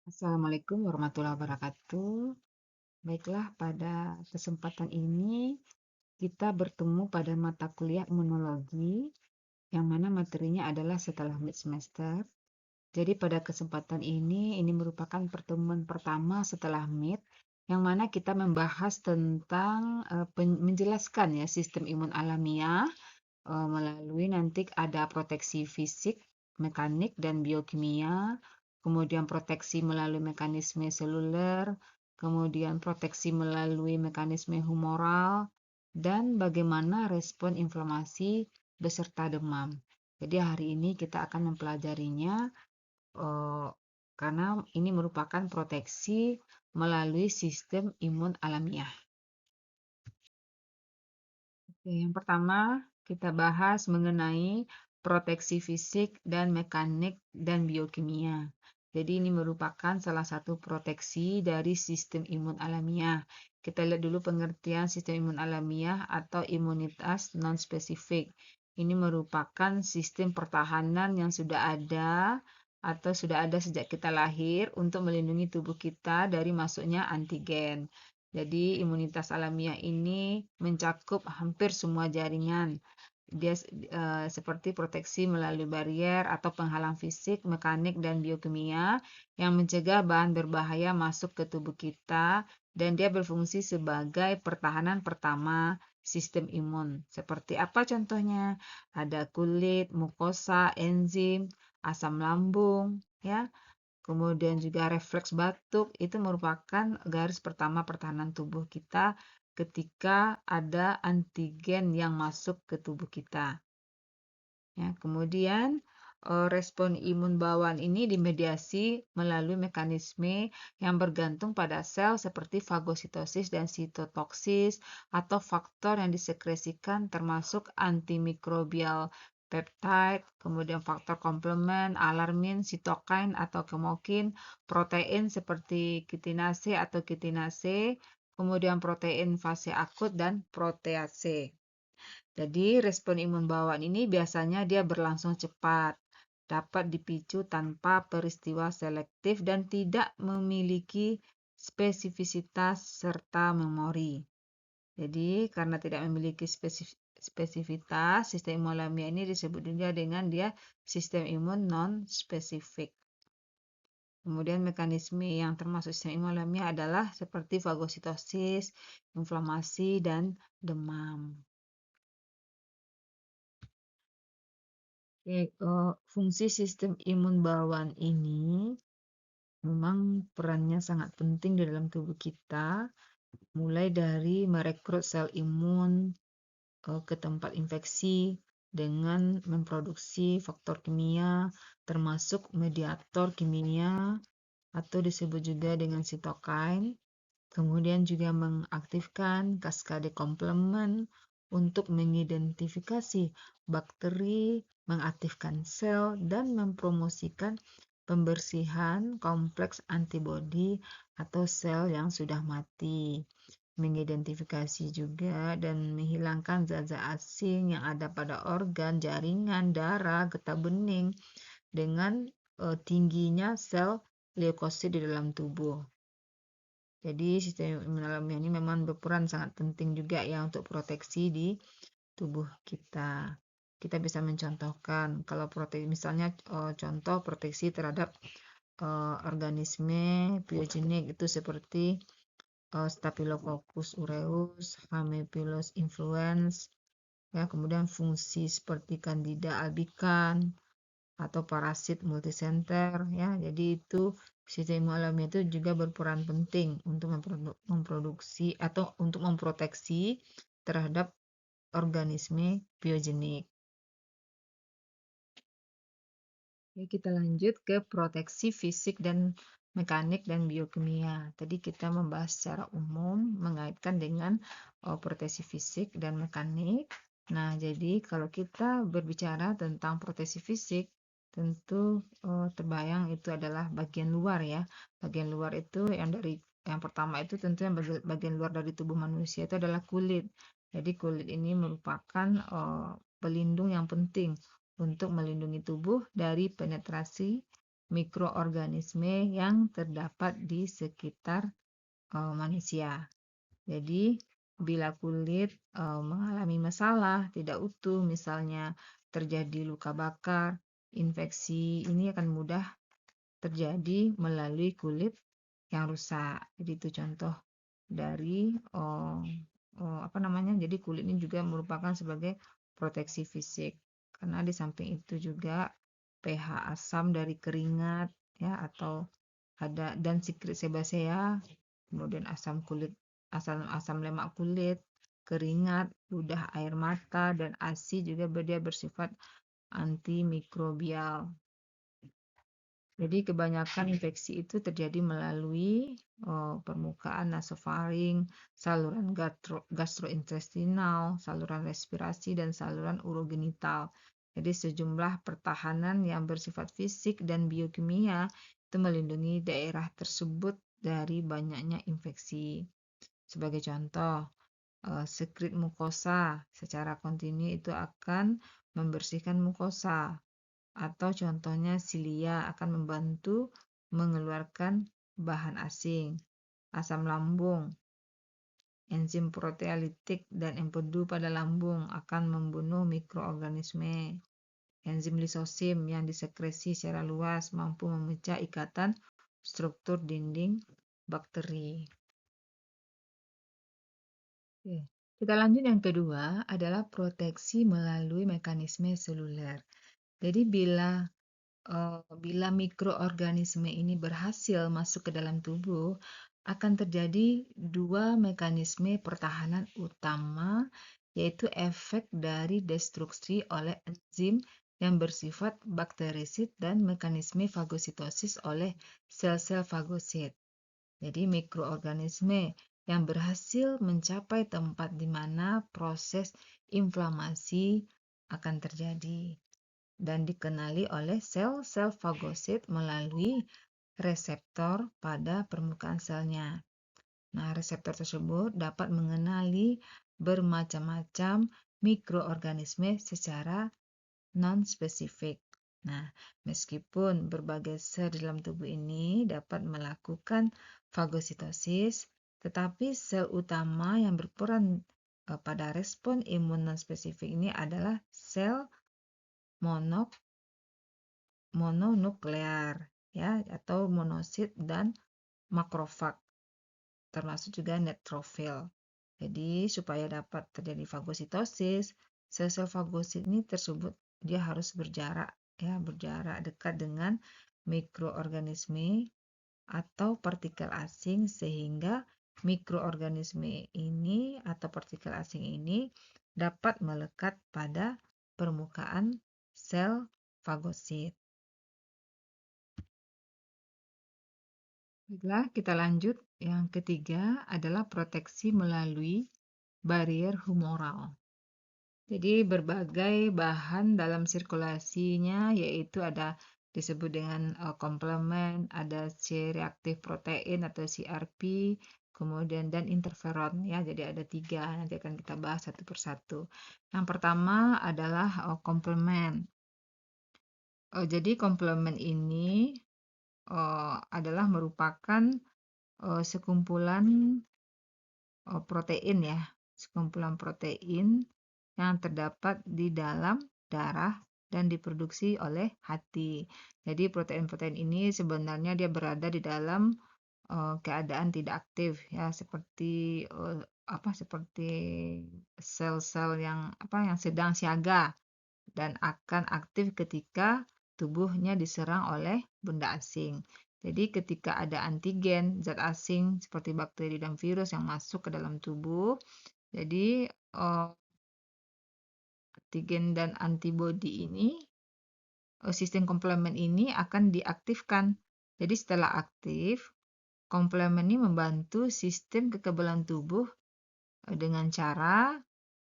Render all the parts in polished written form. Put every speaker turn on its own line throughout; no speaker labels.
Assalamualaikum warahmatullahi wabarakatuh. Baiklah, pada kesempatan ini kita bertemu pada mata kuliah imunologi, yang mana materinya adalah setelah mid semester. Jadi pada kesempatan ini merupakan pertemuan pertama setelah mid, yang mana kita membahas tentang menjelaskan ya sistem imun alamiah melalui nanti ada proteksi fisik, mekanik, dan biokimia, kemudian proteksi melalui mekanisme seluler, kemudian proteksi melalui mekanisme humoral, dan bagaimana respon inflamasi beserta demam. Jadi hari ini kita akan mempelajarinya karena ini merupakan proteksi melalui sistem imun alamiah. Oke, yang pertama kita bahas mengenai proteksi fisik dan mekanik dan biokimia. Jadi ini merupakan salah satu proteksi dari sistem imun alamiah. Kita lihat dulu pengertian sistem imun alamiah atau imunitas non-spesifik. Ini merupakan sistem pertahanan yang sudah ada atau sudah ada sejak kita lahir untuk melindungi tubuh kita dari masuknya antigen. Jadi imunitas alamiah ini mencakup hampir semua jaringan. Dia seperti proteksi melalui barrier atau penghalang fisik, mekanik, dan biokimia yang mencegah bahan berbahaya masuk ke tubuh kita, dan dia berfungsi sebagai pertahanan pertama sistem imun. Seperti apa contohnya? Ada kulit, mukosa, enzim, asam lambung, ya. Kemudian juga refleks batuk itu merupakan garis pertama pertahanan tubuh kita ketika ada antigen yang masuk ke tubuh kita. Ya, kemudian respon imun bawaan ini dimediasi melalui mekanisme yang bergantung pada sel seperti fagositosis dan sitotoksis atau faktor yang disekresikan termasuk antimikrobial peptide, kemudian faktor komplement, alarmin, sitokain atau kemokin, protein seperti kitinase atau kitinase, kemudian protein fase akut dan protease. Jadi respon imun bawaan ini biasanya dia berlangsung cepat, dapat dipicu tanpa peristiwa selektif dan tidak memiliki spesifisitas serta memori. Jadi karena tidak memiliki spesifitas, sistem imun alamiah ini disebut juga dengan dia sistem imun non-spesifik. Kemudian mekanisme yang termasuk sistem imun alamiah adalah seperti fagositosis, inflamasi, dan demam. Fungsi sistem imun bawaan ini memang perannya sangat penting di dalam tubuh kita, mulai dari merekrut sel imun ke tempat infeksi dengan memproduksi faktor kimia, termasuk mediator kimia atau disebut juga dengan sitokain. Kemudian juga mengaktifkan kaskade komplement untuk mengidentifikasi bakteri, mengaktifkan sel, dan mempromosikan pembersihan kompleks antibodi atau sel yang sudah mati. Mengidentifikasi juga dan menghilangkan zat-zat asing yang ada pada organ, jaringan, darah, getah bening dengan tingginya sel leukosit di dalam tubuh. Jadi sistem imun alamiah ini memang berperan sangat penting juga ya untuk proteksi di tubuh kita. Kita bisa mencontohkan kalau proteksi misalnya contoh proteksi terhadap organisme biogenik itu seperti Staphylococcus aureus, Haemophilus influenzae, ya, kemudian fungsi seperti Candida albicans atau parasit multisenter, ya. Jadi itu sistem imun alamiah itu juga berperan penting untuk memproduksi atau untuk memproteksi terhadap organisme biogenik. Oke, kita lanjut ke proteksi fisik dan mekanik dan biokimia. Tadi kita membahas secara umum mengaitkan dengan proteksi fisik dan mekanik. Nah, jadi kalau kita berbicara tentang proteksi fisik, tentu terbayang itu adalah bagian luar ya. Bagian luar itu yang pertama itu tentu yang bagian luar dari tubuh manusia itu adalah kulit. Jadi kulit ini merupakan pelindung yang penting untuk melindungi tubuh dari penetrasi mikroorganisme yang terdapat di sekitar manusia. Jadi, bila kulit mengalami masalah, tidak utuh, misalnya terjadi luka bakar, infeksi ini akan mudah terjadi melalui kulit yang rusak. Jadi itu contoh dari jadi kulit ini juga merupakan sebagai proteksi fisik. Karena di samping itu juga pH asam dari keringat ya atau ada dan sikrit sebasea, kemudian asam asam lemak kulit, keringat, ludah air mata dan ASI juga dia bersifat antimikrobial. Jadi kebanyakan infeksi itu terjadi melalui permukaan nasofaring, saluran gastrointestinal, saluran respirasi, dan saluran urogenital. Jadi sejumlah pertahanan yang bersifat fisik dan biokimia itu melindungi daerah tersebut dari banyaknya infeksi. Sebagai contoh, sekret mukosa secara kontinu itu akan membersihkan mukosa. Atau contohnya silia akan membantu mengeluarkan bahan asing. Asam lambung, enzim proteolitik dan empedu pada lambung akan membunuh mikroorganisme. Enzim lisosim yang disekresi secara luas mampu memecah ikatan struktur dinding bakteri. Oke. Kita lanjut yang kedua adalah proteksi melalui mekanisme seluler. Jadi bila mikroorganisme ini berhasil masuk ke dalam tubuh, akan terjadi dua mekanisme pertahanan utama, yaitu efek dari destruksi oleh enzim yang bersifat bakterisid dan mekanisme fagositosis oleh sel-sel fagosit. Jadi mikroorganisme yang berhasil mencapai tempat di mana proses inflamasi akan terjadi dan dikenali oleh sel-sel fagosit melalui reseptor pada permukaan selnya. Nah, reseptor tersebut dapat mengenali bermacam-macam mikroorganisme secara non-spesifik. Nah, meskipun berbagai sel di dalam tubuh ini dapat melakukan fagositosis, tetapi sel utama yang berperan pada respon imun non-spesifik ini adalah sel mononuklear ya atau monosit dan makrofag, termasuk juga neutrofil. Jadi supaya dapat terjadi fagositosis, sel-sel fagosit ini tersebut dia harus berjarak dekat dengan mikroorganisme atau partikel asing sehingga mikroorganisme ini atau partikel asing ini dapat melekat pada permukaan sel fagosit. Baiklah, kita lanjut. Yang ketiga adalah proteksi melalui barier humoral. Jadi berbagai bahan dalam sirkulasinya yaitu ada disebut dengan komplement, ada C-reaktif protein atau CRP, kemudian dan interferon ya. Jadi ada 3, nanti akan kita bahas satu persatu. Yang pertama adalah komplement. Jadi komplement ini adalah merupakan sekumpulan protein ya, sekumpulan protein yang terdapat di dalam darah dan diproduksi oleh hati. Jadi protein-protein ini sebenarnya dia berada di dalam keadaan tidak aktif ya, seperti seperti sel-sel yang sedang siaga dan akan aktif ketika tubuhnya diserang oleh benda asing. Jadi ketika ada antigen, zat asing seperti bakteri dan virus yang masuk ke dalam tubuh, jadi antigen dan antibodi ini, sistem komplement ini akan diaktifkan. Jadi setelah aktif, komplement ini membantu sistem kekebalan tubuh dengan cara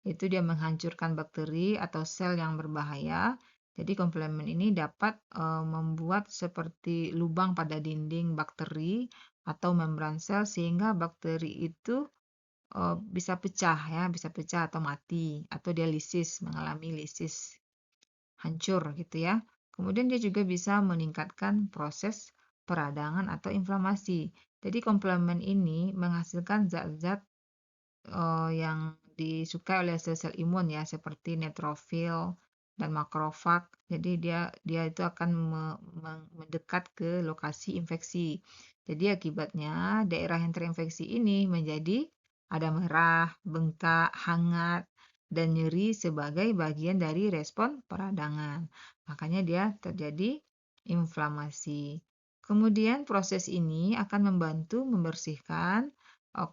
itu dia menghancurkan bakteri atau sel yang berbahaya. Jadi komplement ini dapat membuat seperti lubang pada dinding bakteri atau membran sel sehingga bakteri itu bisa pecah atau mati atau dia lisis, mengalami lisis, hancur gitu ya. Kemudian dia juga bisa meningkatkan proses peradangan atau inflamasi. Jadi komplement ini menghasilkan zat-zat yang disukai oleh sel-sel imun ya, seperti neutrofil dan makrofag. Jadi dia itu akan mendekat ke lokasi infeksi. Jadi akibatnya daerah yang terinfeksi ini menjadi ada merah, bengkak, hangat, dan nyeri sebagai bagian dari respon peradangan. Makanya dia terjadi inflamasi. Kemudian proses ini akan membantu membersihkan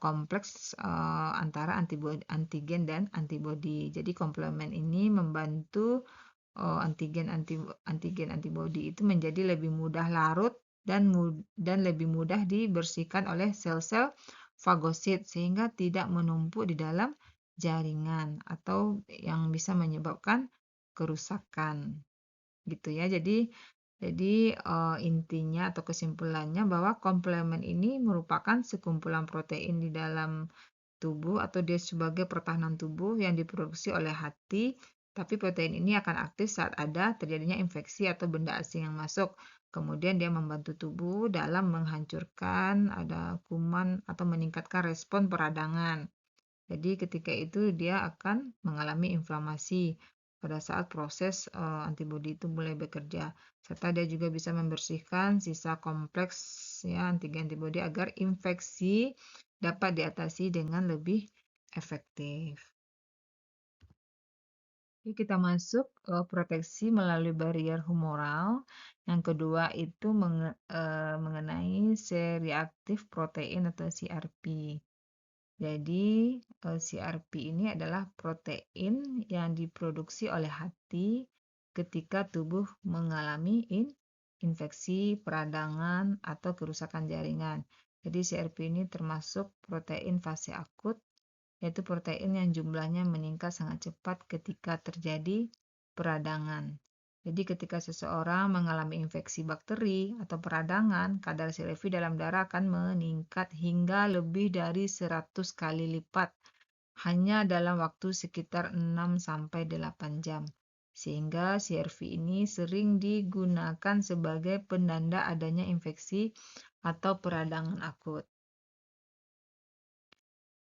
kompleks antara antigen dan antibodi. Jadi komplement ini membantu antigen antibodi itu menjadi lebih mudah larut dan lebih mudah dibersihkan oleh sel-sel fagosit sehingga tidak menumpuk di dalam jaringan atau yang bisa menyebabkan kerusakan gitu ya. Jadi intinya atau kesimpulannya bahwa komplement ini merupakan sekumpulan protein di dalam tubuh atau dia sebagai pertahanan tubuh yang diproduksi oleh hati, tapi protein ini akan aktif saat ada terjadinya infeksi atau benda asing yang masuk. Kemudian dia membantu tubuh dalam menghancurkan ada kuman atau meningkatkan respon peradangan. Jadi ketika itu dia akan mengalami inflamasi pada saat proses antibodi itu mulai bekerja. Serta dia juga bisa membersihkan sisa kompleks ya antigen antibodi agar infeksi dapat diatasi dengan lebih efektif. Oke, kita masuk proteksi melalui barrier humoral. Yang kedua itu mengenai C-reaktif protein atau CRP. Jadi, CRP ini adalah protein yang diproduksi oleh hati ketika tubuh mengalami infeksi, peradangan, atau kerusakan jaringan. Jadi, CRP ini termasuk protein fase akut, yaitu protein yang jumlahnya meningkat sangat cepat ketika terjadi peradangan. Jadi ketika seseorang mengalami infeksi bakteri atau peradangan, kadar CRP dalam darah akan meningkat hingga lebih dari 100 kali lipat hanya dalam waktu sekitar 6-8 jam. Sehingga CRP ini sering digunakan sebagai penanda adanya infeksi atau peradangan akut.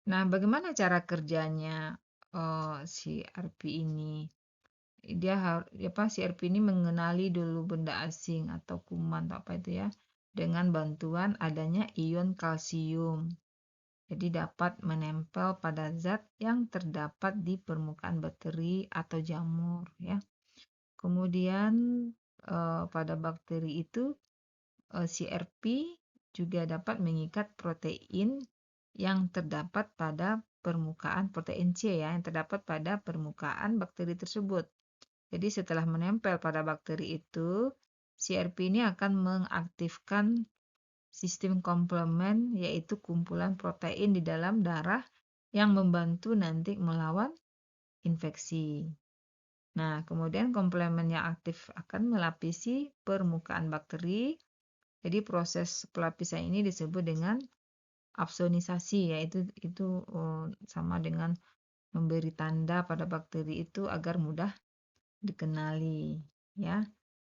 Nah, bagaimana cara kerjanya CRP ini? CRP ini mengenali dulu benda asing atau kuman atau apa itu ya, dengan bantuan adanya ion kalsium. Jadi dapat menempel pada zat yang terdapat di permukaan bakteri atau jamur ya. Kemudian pada bakteri itu CRP juga dapat mengikat protein yang terdapat pada permukaan protein C ya, yang terdapat pada permukaan bakteri tersebut. Jadi setelah menempel pada bakteri itu, CRP ini akan mengaktifkan sistem komplement yaitu kumpulan protein di dalam darah yang membantu nanti melawan infeksi. Nah, kemudian komplement yang aktif akan melapisi permukaan bakteri. Jadi proses pelapisan ini disebut dengan absonisasi, yaitu sama dengan memberi tanda pada bakteri itu agar mudah dikenali ya.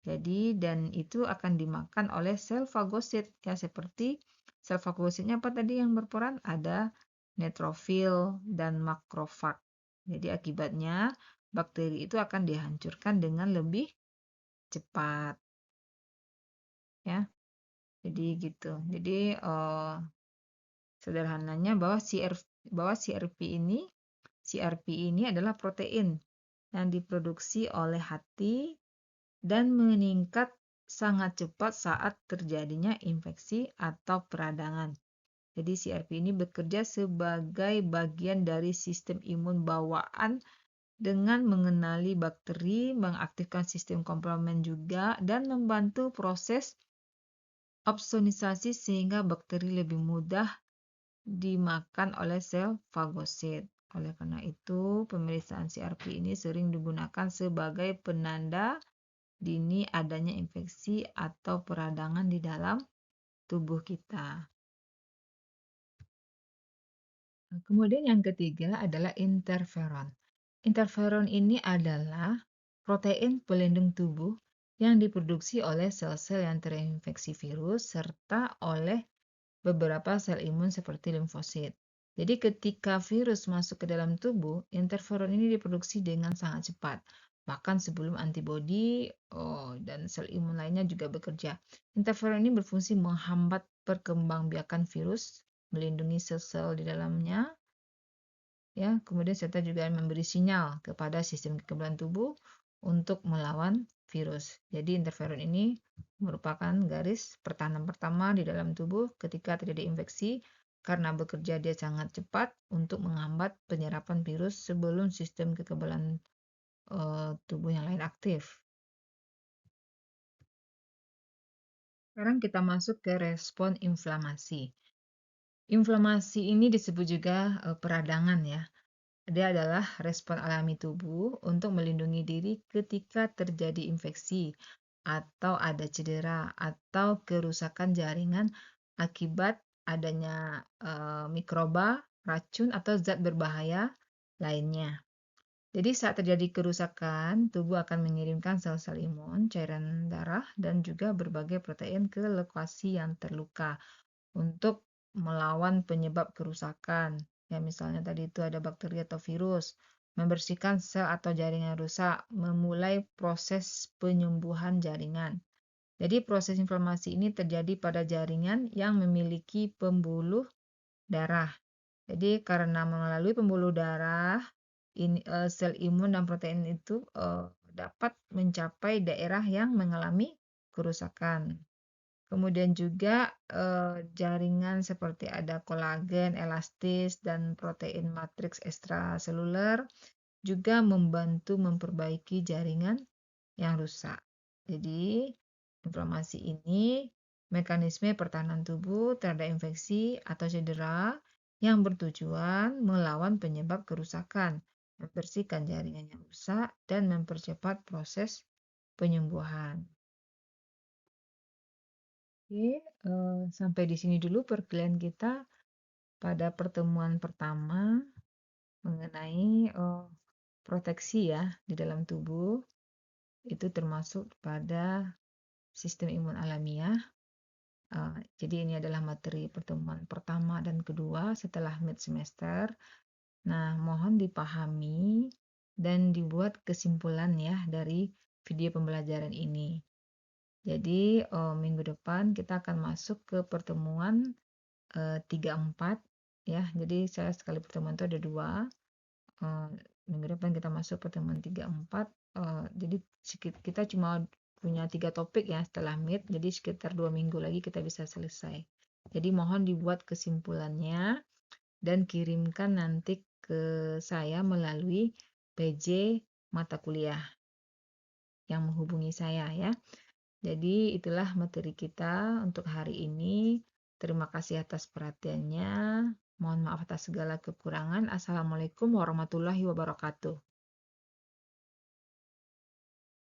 Jadi dan itu akan dimakan oleh sel fagosit ya, seperti sel fagositnya apa tadi yang berperan? Ada neutrofil dan makrofag. Jadi akibatnya bakteri itu akan dihancurkan dengan lebih cepat ya. Jadi gitu. Jadi sederhananya bahwa CRP ini adalah protein yang diproduksi oleh hati dan meningkat sangat cepat saat terjadinya infeksi atau peradangan. Jadi CRP ini bekerja sebagai bagian dari sistem imun bawaan dengan mengenali bakteri, mengaktifkan sistem komplement juga, dan membantu proses opsonisasi sehingga bakteri lebih mudah dimakan oleh sel fagosit. Oleh karena itu, pemeriksaan CRP ini sering digunakan sebagai penanda dini adanya infeksi atau peradangan di dalam tubuh kita. Kemudian yang ketiga adalah interferon. Interferon ini adalah protein pelindung tubuh yang diproduksi oleh sel-sel yang terinfeksi virus serta oleh beberapa sel imun seperti limfosit. Jadi ketika virus masuk ke dalam tubuh, interferon ini diproduksi dengan sangat cepat, bahkan sebelum antibodi dan sel imun lainnya juga bekerja. Interferon ini berfungsi menghambat perkembangbiakan virus, melindungi sel-sel di dalamnya, ya, kemudian serta juga memberi sinyal kepada sistem kekebalan tubuh untuk melawan virus. Jadi interferon ini merupakan garis pertahanan pertama di dalam tubuh ketika terjadi infeksi karena bekerja dia sangat cepat untuk menghambat penyerapan virus sebelum sistem kekebalan tubuh yang lain aktif. Sekarang kita masuk ke respon inflamasi. Inflamasi ini disebut juga peradangan ya. Dia adalah respon alami tubuh untuk melindungi diri ketika terjadi infeksi atau ada cedera atau kerusakan jaringan akibat adanya mikroba, racun atau zat berbahaya lainnya. Jadi saat terjadi kerusakan, tubuh akan mengirimkan sel-sel imun, cairan darah, dan juga berbagai protein ke lokasi yang terluka untuk melawan penyebab kerusakan. Ya, misalnya tadi itu ada bakteri atau virus, membersihkan sel atau jaringan rusak, memulai proses penyembuhan jaringan. Jadi proses inflamasi ini terjadi pada jaringan yang memiliki pembuluh darah. Jadi karena melalui pembuluh darah, sel imun dan protein itu dapat mencapai daerah yang mengalami kerusakan. Kemudian juga jaringan seperti ada kolagen, elastis, dan protein matriks ekstraseluler juga membantu memperbaiki jaringan yang rusak. Jadi, inflamasi ini mekanisme pertahanan tubuh terhadap infeksi atau cedera yang bertujuan melawan penyebab kerusakan, membersihkan jaringan yang rusak, dan mempercepat proses penyembuhan. Oke, sampai di sini dulu perkuliahan kita pada pertemuan pertama mengenai proteksi ya di dalam tubuh. Itu termasuk pada sistem imun alamiah. Jadi ini adalah materi pertemuan pertama dan kedua setelah mid semester. Nah, mohon dipahami dan dibuat kesimpulan ya dari video pembelajaran ini. Jadi minggu depan kita akan masuk ke pertemuan 3-4 ya. Jadi saya sekali pertemuan itu ada 2. Minggu depan kita masuk pertemuan 3-4. Jadi kita cuma punya 3 topik ya setelah mid. Jadi sekitar 2 minggu lagi kita bisa selesai. Jadi mohon dibuat kesimpulannya dan kirimkan nanti ke saya melalui PJ mata kuliah yang menghubungi saya ya. Jadi itulah materi kita untuk hari ini. Terima kasih atas perhatiannya. Mohon maaf atas segala kekurangan. Assalamualaikum warahmatullahi wabarakatuh.